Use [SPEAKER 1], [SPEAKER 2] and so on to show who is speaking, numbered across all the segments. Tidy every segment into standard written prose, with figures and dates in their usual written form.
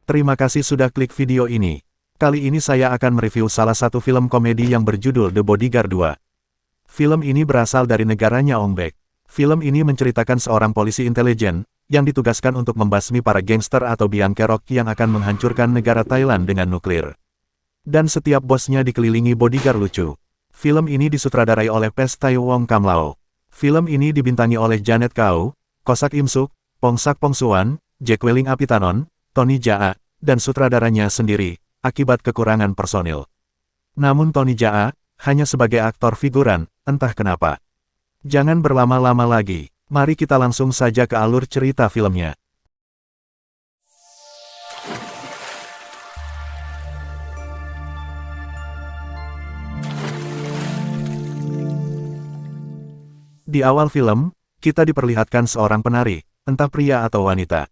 [SPEAKER 1] Terima kasih sudah klik video ini. Kali ini saya akan mereview salah satu film komedi yang berjudul The Bodyguard 2. Film ini berasal dari negaranya Ong Bak. Film ini menceritakan seorang polisi intelijen yang ditugaskan untuk membasmi para gangster atau biang kerok yang akan menghancurkan negara Thailand dengan nuklir. Dan setiap bosnya dikelilingi bodyguard lucu. Film ini disutradarai oleh Pastai Wong Kam Lao. Film ini dibintangi oleh Janet Kau, Kosak Im Suk, Pongsak Pongsuan, Jack Welling Apitanon, Tony Jaa, dan sutradaranya sendiri, akibat kekurangan personil. Namun Tony Jaa, hanya sebagai aktor figuran, entah kenapa. Jangan berlama-lama lagi, mari kita langsung saja ke alur cerita filmnya. Di awal film, kita diperlihatkan seorang penari, entah pria atau wanita,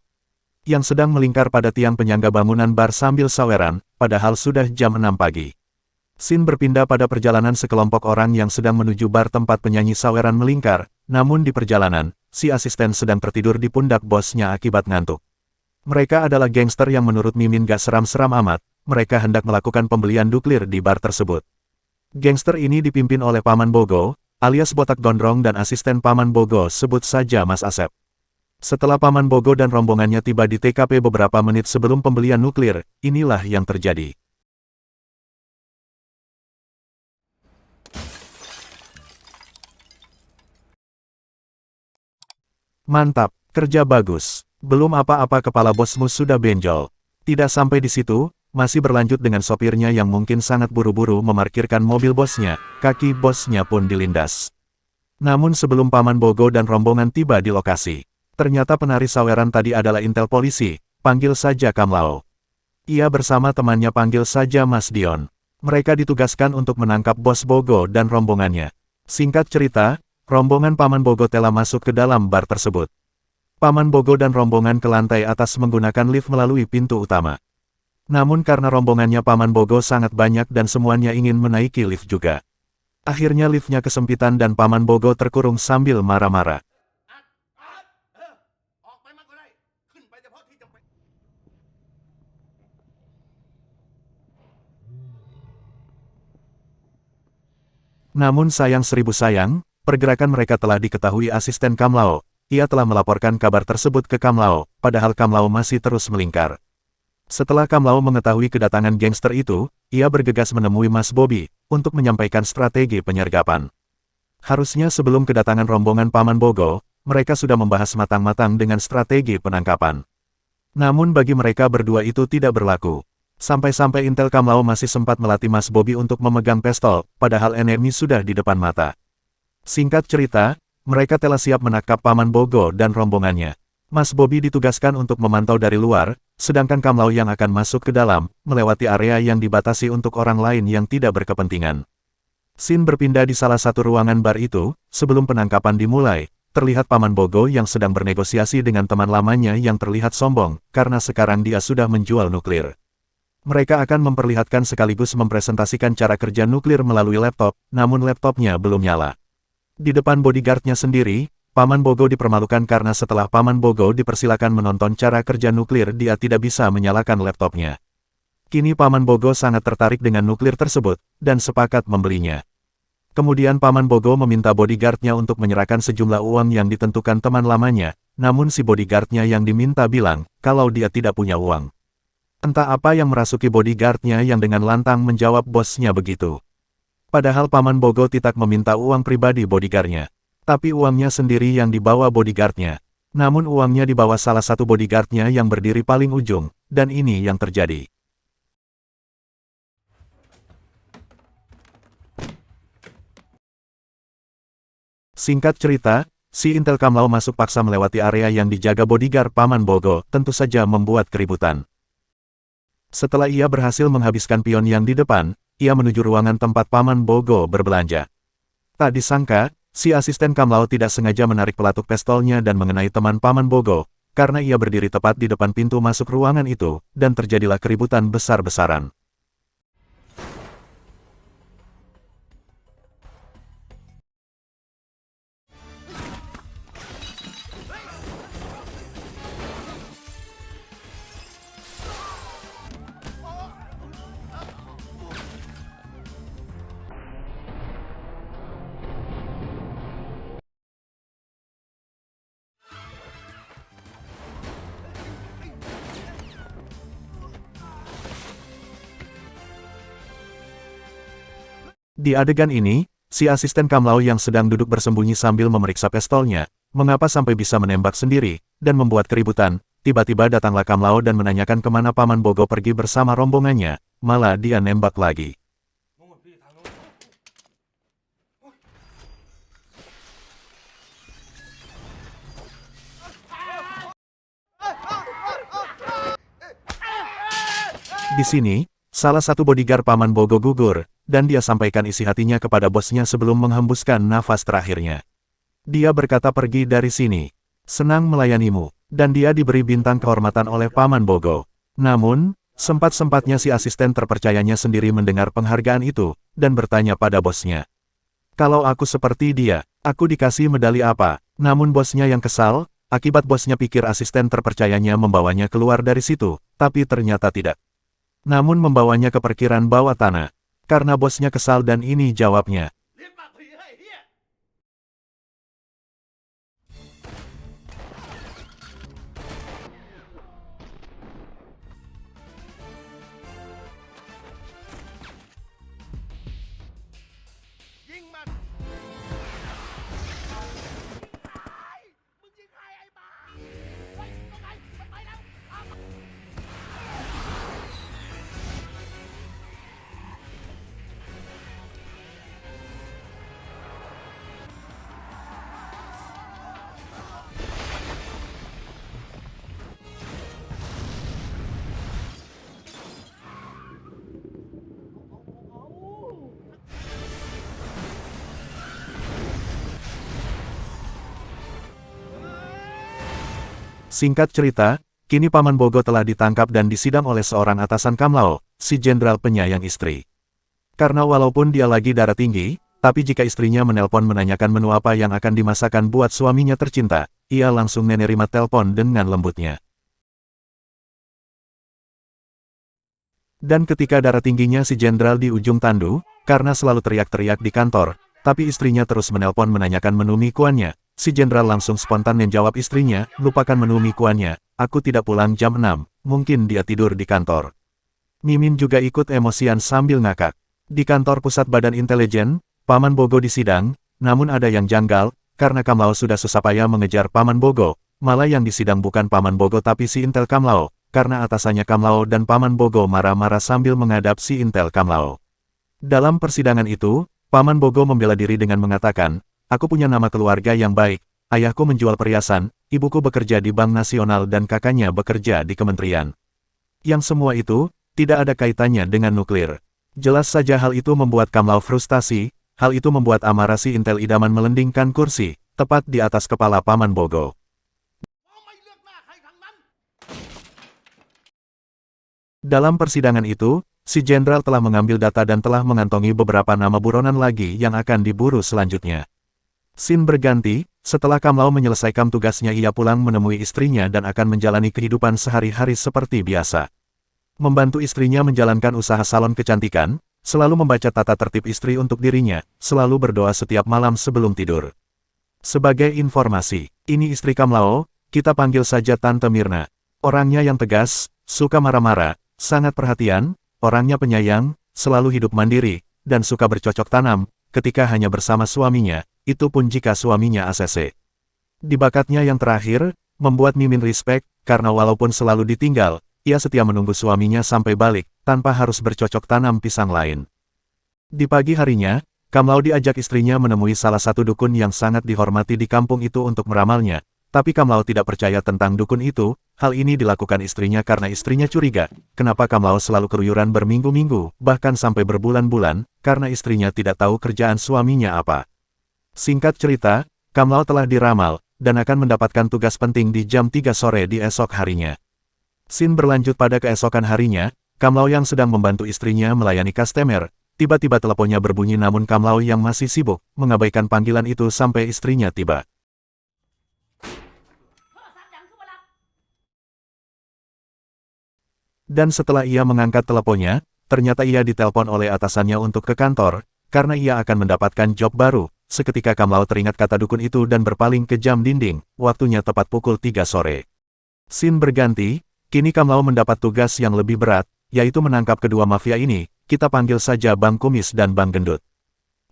[SPEAKER 1] yang sedang melingkar pada tiang penyangga bangunan bar sambil saweran, padahal sudah jam 6 pagi. Scene berpindah pada perjalanan sekelompok orang yang sedang menuju bar tempat penyanyi saweran melingkar, namun di perjalanan, si asisten sedang tertidur di pundak bosnya akibat ngantuk. Mereka adalah gangster yang menurut Mimin gak seram-seram amat, mereka hendak melakukan pembelian nuklir di bar tersebut. Gangster ini dipimpin oleh Paman Bogo, alias Botak Gondrong dan asisten Paman Bogo sebut saja Mas Asep. Setelah Paman Bogo dan rombongannya tiba di TKP beberapa menit sebelum pembelian nuklir, inilah yang terjadi. Mantap, kerja bagus. Belum apa-apa kepala bosmu sudah benjol. Tidak sampai di situ, masih berlanjut dengan sopirnya yang mungkin sangat buru-buru memarkirkan mobil bosnya, kaki bosnya pun dilindas. Namun sebelum Paman Bogo dan rombongan tiba di lokasi, ternyata penari saweran tadi adalah intel polisi, panggil saja Kam Lao. Ia bersama temannya panggil saja Mas Dion. Mereka ditugaskan untuk menangkap bos Bogo dan rombongannya. Singkat cerita, rombongan Paman Bogo telah masuk ke dalam bar tersebut. Paman Bogo dan rombongan ke lantai atas menggunakan lift melalui pintu utama. Namun karena rombongannya Paman Bogo sangat banyak dan semuanya ingin menaiki lift juga. Akhirnya liftnya kesempitan dan Paman Bogo terkurung sambil marah-marah. Namun sayang seribu sayang, pergerakan mereka telah diketahui asisten Kam Lao. Ia telah melaporkan kabar tersebut ke Kam Lao, padahal Kam Lao masih terus melingkar. Setelah Kam Lao mengetahui kedatangan gangster itu, ia bergegas menemui Mas Bobby, untuk menyampaikan strategi penyergapan. Harusnya sebelum kedatangan rombongan Paman Bogo, mereka sudah membahas matang-matang dengan strategi penangkapan. Namun bagi mereka berdua itu tidak berlaku. Sampai-sampai intel Kam Lao masih sempat melatih Mas Bobby untuk memegang pistol, padahal enemy sudah di depan mata. Singkat cerita, mereka telah siap menangkap Paman Bogo dan rombongannya. Mas Bobby ditugaskan untuk memantau dari luar, sedangkan Kam Lao yang akan masuk ke dalam, melewati area yang dibatasi untuk orang lain yang tidak berkepentingan. Scene berpindah di salah satu ruangan bar itu, sebelum penangkapan dimulai, terlihat Paman Bogo yang sedang bernegosiasi dengan teman lamanya yang terlihat sombong, karena sekarang dia sudah menjual nuklir. Mereka akan memperlihatkan sekaligus mempresentasikan cara kerja nuklir melalui laptop, namun laptopnya belum nyala. Di depan bodyguardnya sendiri, Paman Bogo dipermalukan karena setelah Paman Bogo dipersilakan menonton cara kerja nuklir dia tidak bisa menyalakan laptopnya. Kini Paman Bogo sangat tertarik dengan nuklir tersebut, dan sepakat membelinya. Kemudian Paman Bogo meminta bodyguardnya untuk menyerahkan sejumlah uang yang ditentukan teman lamanya, namun si bodyguardnya yang diminta bilang, kalau dia tidak punya uang. Entah apa yang merasuki bodyguardnya yang dengan lantang menjawab bosnya begitu. Padahal Paman Bogo tidak meminta uang pribadi bodyguardnya. Tapi uangnya sendiri yang dibawa bodyguardnya. Namun uangnya dibawa salah satu bodyguardnya yang berdiri paling ujung, dan ini yang terjadi. Singkat cerita, si intel Kam Lao masuk paksa melewati area yang dijaga bodyguard Paman Bogo, tentu saja membuat keributan. Setelah ia berhasil menghabiskan pion yang di depan, ia menuju ruangan tempat Paman Bogo berbelanja. Tak disangka, si asisten Kam Lao tidak sengaja menarik pelatuk pistolnya dan mengenai teman Paman Bogo, karena ia berdiri tepat di depan pintu masuk ruangan itu, dan terjadilah keributan besar-besaran. Di adegan ini, si asisten Kamlao yang sedang duduk bersembunyi sambil memeriksa pistolnya, mengapa sampai bisa menembak sendiri, dan membuat keributan. Tiba-tiba datanglah Kamlao dan menanyakan kemana Paman Bogo pergi bersama rombongannya, malah dia nembak lagi. Di sini, salah satu bodyguard Paman Bogo gugur, dan dia sampaikan isi hatinya kepada bosnya sebelum menghembuskan nafas terakhirnya. Dia berkata pergi dari sini. Senang melayanimu, dan dia diberi bintang kehormatan oleh Paman Bogo. Namun, sempat-sempatnya si asisten terpercayanya sendiri mendengar penghargaan itu, dan bertanya pada bosnya. Kalau aku seperti dia, aku dikasih medali apa? Namun bosnya yang kesal, akibat bosnya pikir asisten terpercayanya membawanya keluar dari situ, tapi ternyata tidak. Namun membawanya ke parkiran bawah tanah. Karena bosnya kesal dan ini jawabnya. Singkat cerita, kini Paman Bogo telah ditangkap dan disidang oleh seorang atasan Kamlao, si jenderal penyayang istri. Karena walaupun dia lagi darah tinggi, tapi jika istrinya menelpon menanyakan menu apa yang akan dimasakan buat suaminya tercinta, ia langsung menerima telepon dengan lembutnya. Dan ketika darah tingginya si jenderal di ujung tandu, karena selalu teriak-teriak di kantor, tapi istrinya terus menelpon menanyakan menu mie kuannya, si jenderal langsung spontan menjawab istrinya, lupakan menu mie kuannya, aku tidak pulang jam 6, mungkin dia tidur di kantor. Mimin juga ikut emosian sambil ngakak. Di kantor pusat Badan Intelijen, Paman Bogo disidang, namun ada yang janggal, karena Kamlao sudah susah payah mengejar Paman Bogo, malah yang disidang bukan Paman Bogo tapi si Intel Kamlao, karena atasannya Kamlao dan Paman Bogo marah-marah sambil menghadap si Intel Kamlao. Dalam persidangan itu, Paman Bogo membela diri dengan mengatakan, aku punya nama keluarga yang baik, ayahku menjual perhiasan, ibuku bekerja di Bank Nasional dan kakaknya bekerja di kementerian. Yang semua itu, tidak ada kaitannya dengan nuklir. Jelas saja hal itu membuat Kamlao frustasi, hal itu membuat amarah si Intel idaman melendingkan kursi, tepat di atas kepala Paman Bogo. Dalam persidangan itu, si jenderal telah mengambil data dan telah mengantongi beberapa nama buronan lagi yang akan diburu selanjutnya. Scene berganti, setelah Kamlao menyelesaikan tugasnya ia pulang menemui istrinya dan akan menjalani kehidupan sehari-hari seperti biasa. Membantu istrinya menjalankan usaha salon kecantikan, selalu membaca tata tertib istri untuk dirinya, selalu berdoa setiap malam sebelum tidur. Sebagai informasi, ini istri Kamlao, kita panggil saja Tante Mirna. Orangnya yang tegas, suka marah-marah, sangat perhatian, orangnya penyayang, selalu hidup mandiri, dan suka bercocok tanam, ketika hanya bersama suaminya, itu pun jika suaminya ACC. Di bakatnya yang terakhir, membuat Mimin respect, karena walaupun selalu ditinggal, ia setia menunggu suaminya sampai balik, tanpa harus bercocok tanam pisang lain. Di pagi harinya, Kamlao diajak istrinya menemui salah satu dukun yang sangat dihormati di kampung itu untuk meramalnya, tapi Kamlao tidak percaya tentang dukun itu. Hal ini dilakukan istrinya karena istrinya curiga, kenapa Kamlao selalu keluyuran berminggu-minggu, bahkan sampai berbulan-bulan, karena istrinya tidak tahu kerjaan suaminya apa. Singkat cerita, Kamlao telah diramal, dan akan mendapatkan tugas penting di jam 3 sore di esok harinya. Scene berlanjut pada keesokan harinya, Kamlao yang sedang membantu istrinya melayani customer, tiba-tiba teleponnya berbunyi namun Kamlao yang masih sibuk, mengabaikan panggilan itu sampai istrinya tiba. Dan setelah ia mengangkat teleponnya, ternyata ia ditelepon oleh atasannya untuk ke kantor, karena ia akan mendapatkan job baru. Seketika Kamlao teringat kata dukun itu dan berpaling ke jam dinding, waktunya tepat pukul 3 sore. Scene berganti, kini Kamlao mendapat tugas yang lebih berat, yaitu menangkap kedua mafia ini, kita panggil saja Bang Kumis dan Bang Gendut.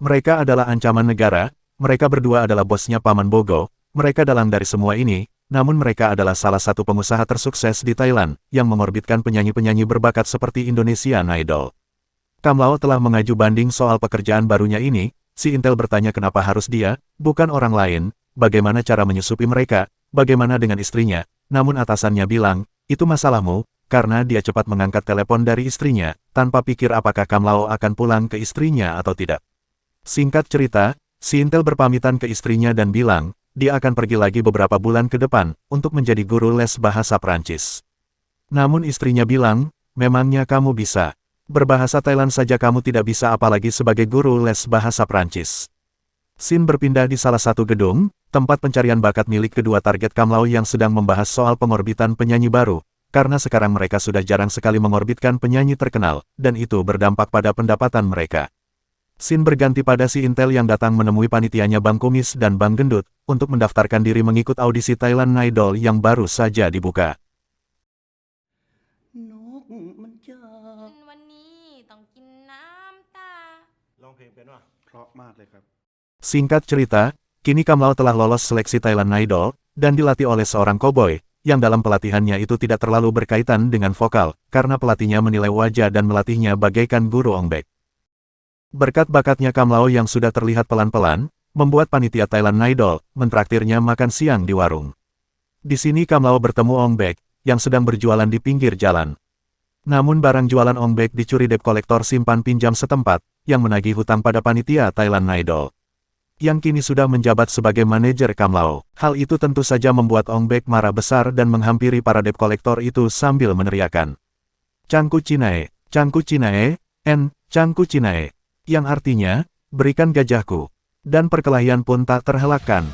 [SPEAKER 1] Mereka adalah ancaman negara, mereka berdua adalah bosnya Paman Bogo, mereka dalang dari semua ini, namun mereka adalah salah satu pengusaha tersukses di Thailand, yang mengorbitkan penyanyi-penyanyi berbakat seperti Indonesian Idol. Kam Lao telah mengaju banding soal pekerjaan barunya ini, si Intel bertanya kenapa harus dia, bukan orang lain, bagaimana cara menyusupi mereka, bagaimana dengan istrinya, namun atasannya bilang, itu masalahmu, karena dia cepat mengangkat telepon dari istrinya, tanpa pikir apakah Kam Lao akan pulang ke istrinya atau tidak. Singkat cerita, si Intel berpamitan ke istrinya dan bilang, dia akan pergi lagi beberapa bulan ke depan, untuk menjadi guru les bahasa Prancis. Namun istrinya bilang, memangnya kamu bisa? Berbahasa Thailand saja kamu tidak bisa apalagi sebagai guru les bahasa Prancis. Sin berpindah di salah satu gedung, tempat pencarian bakat milik kedua target Kam Lao yang sedang membahas soal pengorbitan penyanyi baru, karena sekarang mereka sudah jarang sekali mengorbitkan penyanyi terkenal, dan itu berdampak pada pendapatan mereka. Sin berganti pada si Intel yang datang menemui panitianya Bang Kumis dan Bang Gendut, untuk mendaftarkan diri mengikut audisi Thailand Idol yang baru saja dibuka. Singkat cerita, kini Kam Lao telah lolos seleksi Thailand Idol, dan dilatih oleh seorang koboi, yang dalam pelatihannya itu tidak terlalu berkaitan dengan vokal, karena pelatihnya menilai wajah dan melatihnya bagaikan guru ongbek. Berkat bakatnya Kam Lao yang sudah terlihat pelan-pelan, membuat panitia Thailand Idol mentraktirnya makan siang di warung. Di sini Kam Lao bertemu ongbek, yang sedang berjualan di pinggir jalan. Namun barang jualan ongbek dicuri debt kolektor simpan pinjam setempat, yang menagih hutang pada panitia Thailand Idol, yang kini sudah menjabat sebagai manajer Kam Lao. Hal itu tentu saja membuat ongbek marah besar dan menghampiri para debt kolektor itu sambil meneriakan, Cangku Cinae, Cangku Cinae, yang artinya, berikan gajahku. Dan perkelahian pun tak terelakkan.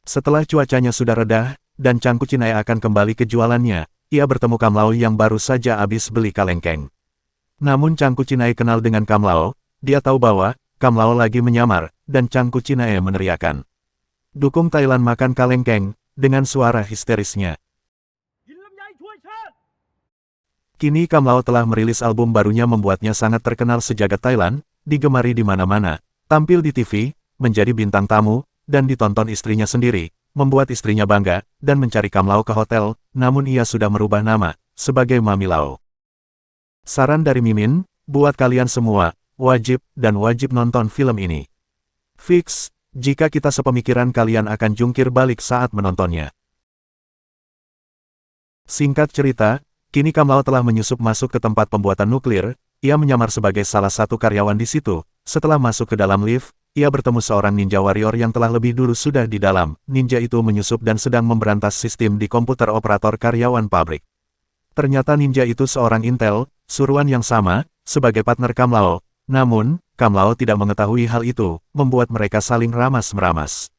[SPEAKER 1] Setelah cuacanya sudah reda, dan Cangku Cinae akan kembali ke jualannya, ia bertemu Kam Lao yang baru saja habis beli kalengkeng. Namun Cangku Cinae kenal dengan Kam Lao, dia tahu bahwa Kam Lao lagi menyamar, dan Cangku Cinae meneriakan, dukung Thailand makan kalengkeng, dengan suara histerisnya. Kini Kam Lao telah merilis album barunya membuatnya sangat terkenal sejagat Thailand, digemari di mana-mana, tampil di TV, menjadi bintang tamu, dan ditonton istrinya sendiri, membuat istrinya bangga, dan mencari Kam Lao ke hotel, namun ia sudah merubah nama, sebagai Mami Lao. Saran dari Mimin, buat kalian semua, wajib nonton film ini. Fix, jika kita sepemikiran kalian akan jungkir balik saat menontonnya. Singkat cerita, kini Kam Lao telah menyusup masuk ke tempat pembuatan nuklir, ia menyamar sebagai salah satu karyawan di situ. Setelah masuk ke dalam lift, ia bertemu seorang ninja warrior yang telah lebih dulu sudah di dalam. Ninja itu menyusup dan sedang memberantas sistem di komputer operator karyawan pabrik. Ternyata ninja itu seorang Intel, suruhan yang sama, sebagai partner Kam Lao. Namun, Kam Lao tidak mengetahui hal itu, membuat mereka saling ramas-meramas.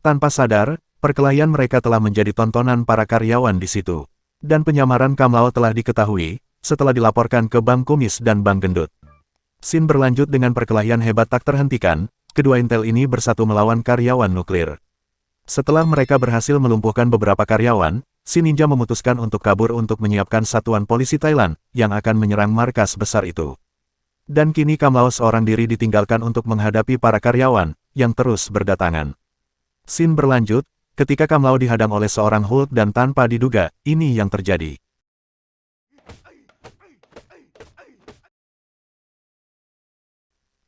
[SPEAKER 1] Tanpa sadar, perkelahian mereka telah menjadi tontonan para karyawan di situ. Dan penyamaran Kam Lao telah diketahui, setelah dilaporkan ke Bang Kumis dan Bang Gendut. Scene berlanjut dengan perkelahian hebat tak terhentikan, kedua Intel ini bersatu melawan karyawan nuklir. Setelah mereka berhasil melumpuhkan beberapa karyawan, si ninja memutuskan untuk kabur untuk menyiapkan satuan polisi Thailand, yang akan menyerang markas besar itu. Dan kini Kam Lao seorang diri ditinggalkan untuk menghadapi para karyawan, yang terus berdatangan. Scene berlanjut, ketika Kam Lao dihadang oleh seorang Hulk dan tanpa diduga, ini yang terjadi.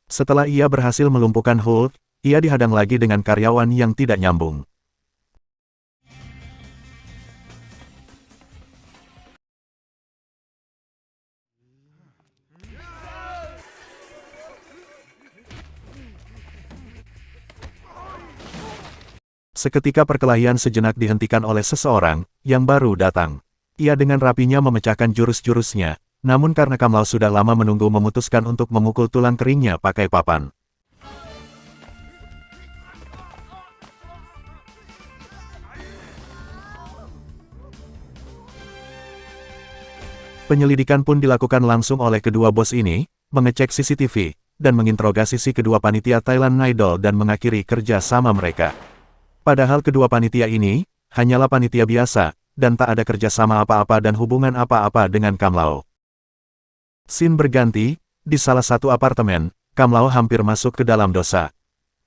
[SPEAKER 1] Setelah ia berhasil melumpuhkan Hulk, ia dihadang lagi dengan karyawan yang tidak nyambung. Seketika perkelahian sejenak dihentikan oleh seseorang, yang baru datang. Ia dengan rapinya memecahkan jurus-jurusnya, namun karena Kam Lao sudah lama menunggu memutuskan untuk memukul tulang keringnya pakai papan. Penyelidikan pun dilakukan langsung oleh kedua bos ini, mengecek CCTV, dan menginterogasi si kedua panitia Thailand Idol dan mengakhiri kerja sama mereka. Padahal kedua panitia ini, hanyalah panitia biasa, dan tak ada kerja sama apa-apa dan hubungan apa-apa dengan Kamlao. Scene berganti, di salah satu apartemen, Kamlao hampir masuk ke dalam dosa.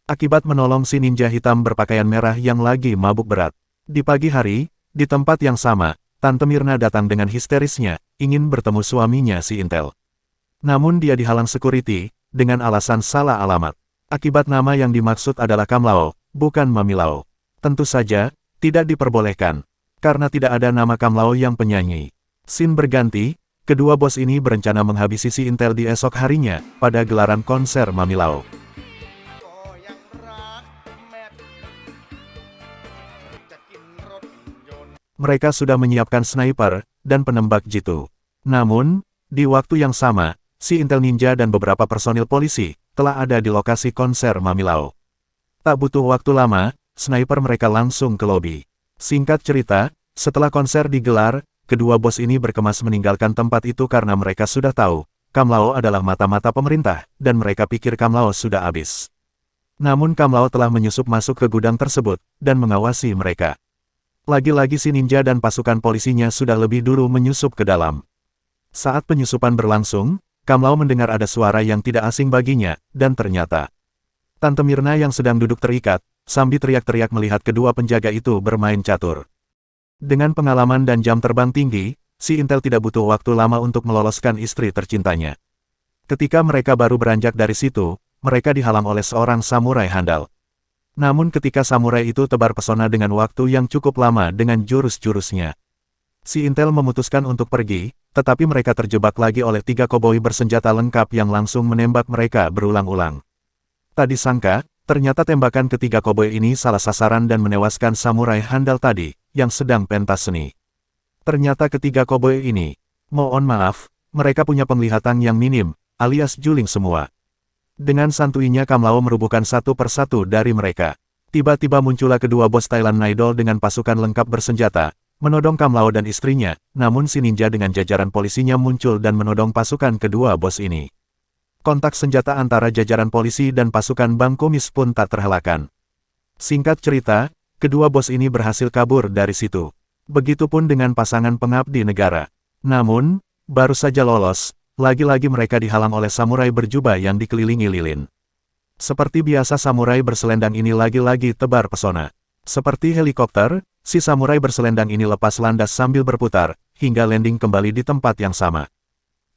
[SPEAKER 1] Akibat menolong si ninja hitam berpakaian merah yang lagi mabuk berat. Di pagi hari, di tempat yang sama, Tante Mirna datang dengan histerisnya, ingin bertemu suaminya si Intel. Namun dia dihalang security, dengan alasan salah alamat. Akibat nama yang dimaksud adalah Kamlao, bukan Mamilao. Tentu saja, tidak diperbolehkan. Karena tidak ada nama Kamlao yang penyanyi. Scene berganti, kedua bos ini berencana menghabisi si Intel di esok harinya, pada gelaran konser Mamilao. Mereka sudah menyiapkan sniper dan penembak jitu. Namun, di waktu yang sama, si Intel Ninja dan beberapa personil polisi telah ada di lokasi konser Mamilao. Tak butuh waktu lama, sniper mereka langsung ke lobi. Singkat cerita, setelah konser digelar, kedua bos ini berkemas meninggalkan tempat itu karena mereka sudah tahu, Kamlao adalah mata-mata pemerintah, dan mereka pikir Kamlao sudah habis. Namun Kamlao telah menyusup masuk ke gudang tersebut, dan mengawasi mereka. Lagi-lagi si ninja dan pasukan polisinya sudah lebih dulu menyusup ke dalam. Saat penyusupan berlangsung, Kamlao mendengar ada suara yang tidak asing baginya, dan ternyata Tante Mirna yang sedang duduk terikat, sambil teriak-teriak melihat kedua penjaga itu bermain catur. Dengan pengalaman dan jam terbang tinggi, si Intel tidak butuh waktu lama untuk meloloskan istri tercintanya. Ketika mereka baru beranjak dari situ, mereka dihalang oleh seorang samurai handal. Namun ketika samurai itu tebar pesona dengan waktu yang cukup lama dengan jurus-jurusnya. Si Intel memutuskan untuk pergi, tetapi mereka terjebak lagi oleh 3 koboi bersenjata lengkap yang langsung menembak mereka berulang-ulang. Tak disangka, ternyata tembakan ketiga koboi ini salah sasaran dan menewaskan samurai handal tadi, yang sedang pentas seni. Ternyata ketiga koboi ini, mohon maaf, mereka punya penglihatan yang minim, alias juling semua. Dengan santuinya Kamlao merubuhkan satu persatu dari mereka. Tiba-tiba muncullah kedua bos Thailand Idol dengan pasukan lengkap bersenjata, menodong Kamlao dan istrinya, namun si ninja dengan jajaran polisinya muncul dan menodong pasukan kedua bos ini. Kontak senjata antara jajaran polisi dan pasukan Bang Kumis pun tak terelakkan. Singkat cerita, kedua bos ini berhasil kabur dari situ. Begitupun dengan pasangan pengabdi negara. Namun, baru saja lolos, lagi-lagi mereka dihalang oleh samurai berjubah yang dikelilingi lilin. Seperti biasa samurai berselendang ini lagi-lagi tebar pesona. Seperti helikopter, si samurai berselendang ini lepas landas sambil berputar, hingga landing kembali di tempat yang sama.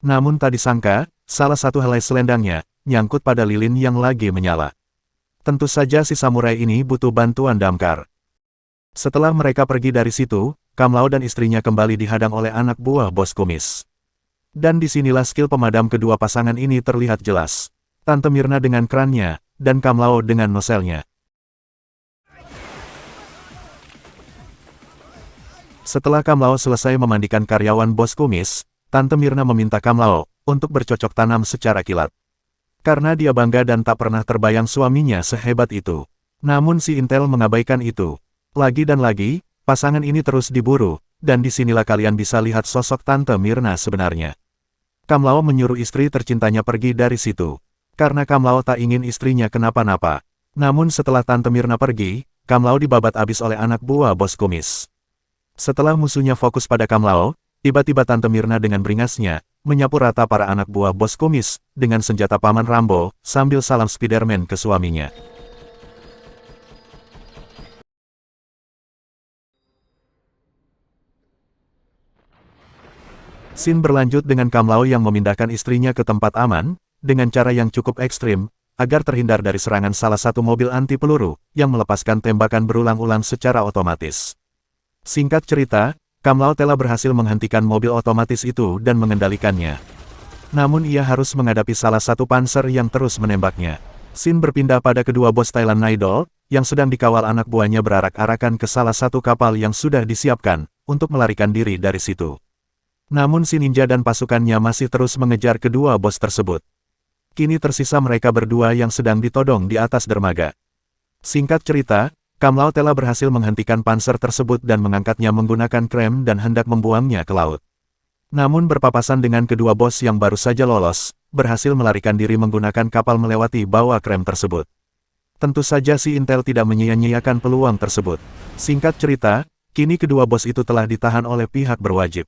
[SPEAKER 1] Namun tak disangka, salah satu helai selendangnya, nyangkut pada lilin yang lagi menyala. Tentu saja si samurai ini butuh bantuan damkar. Setelah mereka pergi dari situ, Kamlao dan istrinya kembali dihadang oleh anak buah bos Kumis. Dan disinilah skill pemadam kedua pasangan ini terlihat jelas. Tante Mirna dengan krannya, dan Kamlao dengan noselnya. Setelah Kamlao selesai memandikan karyawan bos Kumis, Tante Mirna meminta Kamlao untuk bercocok tanam secara kilat. Karena dia bangga dan tak pernah terbayang suaminya sehebat itu. Namun si Intel mengabaikan itu. Lagi dan lagi, pasangan ini terus diburu, dan disinilah kalian bisa lihat sosok Tante Mirna sebenarnya. Kamlao menyuruh istri tercintanya pergi dari situ. Karena Kamlao tak ingin istrinya kenapa-napa. Namun setelah Tante Mirna pergi, Kamlao dibabat habis oleh anak buah bos Kumis. Setelah musuhnya fokus pada Kamlao, tiba-tiba Tante Mirna dengan beringasnya, menyapu rata para anak buah bos Kumis, dengan senjata Paman Rambo, sambil salam Spiderman ke suaminya. Scene berlanjut dengan Kamlao yang memindahkan istrinya ke tempat aman, dengan cara yang cukup ekstrim, agar terhindar dari serangan salah satu mobil anti peluru, yang melepaskan tembakan berulang-ulang secara otomatis. Singkat cerita, Kamlao telah berhasil menghentikan mobil otomatis itu dan mengendalikannya. Namun ia harus menghadapi salah satu panser yang terus menembaknya. Scene berpindah pada kedua bos Thailand Idol, yang sedang dikawal anak buahnya berarak-arakan ke salah satu kapal yang sudah disiapkan, untuk melarikan diri dari situ. Namun si ninja dan pasukannya masih terus mengejar kedua bos tersebut. Kini tersisa mereka berdua yang sedang ditodong di atas dermaga. Singkat cerita, Kamlao telah berhasil menghentikan panser tersebut dan mengangkatnya menggunakan krem dan hendak membuangnya ke laut. Namun berpapasan dengan kedua bos yang baru saja lolos, berhasil melarikan diri menggunakan kapal melewati bawah krem tersebut. Tentu saja si Intel tidak menyia-nyiakan peluang tersebut. Singkat cerita, kini kedua bos itu telah ditahan oleh pihak berwajib.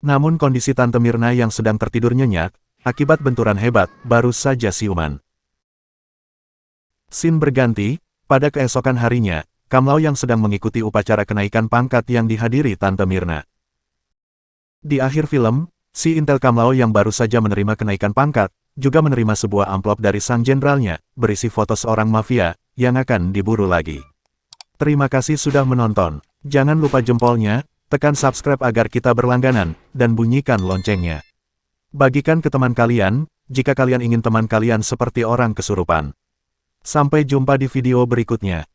[SPEAKER 1] Namun kondisi Tante Mirna yang sedang tertidur nyenyak, akibat benturan hebat, baru saja siuman. Scene berganti, pada keesokan harinya, Kamlao yang sedang mengikuti upacara kenaikan pangkat yang dihadiri Tante Mirna. Di akhir film, si Intel Kamlao yang baru saja menerima kenaikan pangkat, juga menerima sebuah amplop dari sang jenderalnya, berisi foto seorang mafia, yang akan diburu lagi. Terima kasih sudah menonton. Jangan lupa jempolnya, tekan subscribe agar kita berlangganan, dan bunyikan loncengnya. Bagikan ke teman kalian, jika kalian ingin teman kalian seperti orang kesurupan. Sampai jumpa di video berikutnya.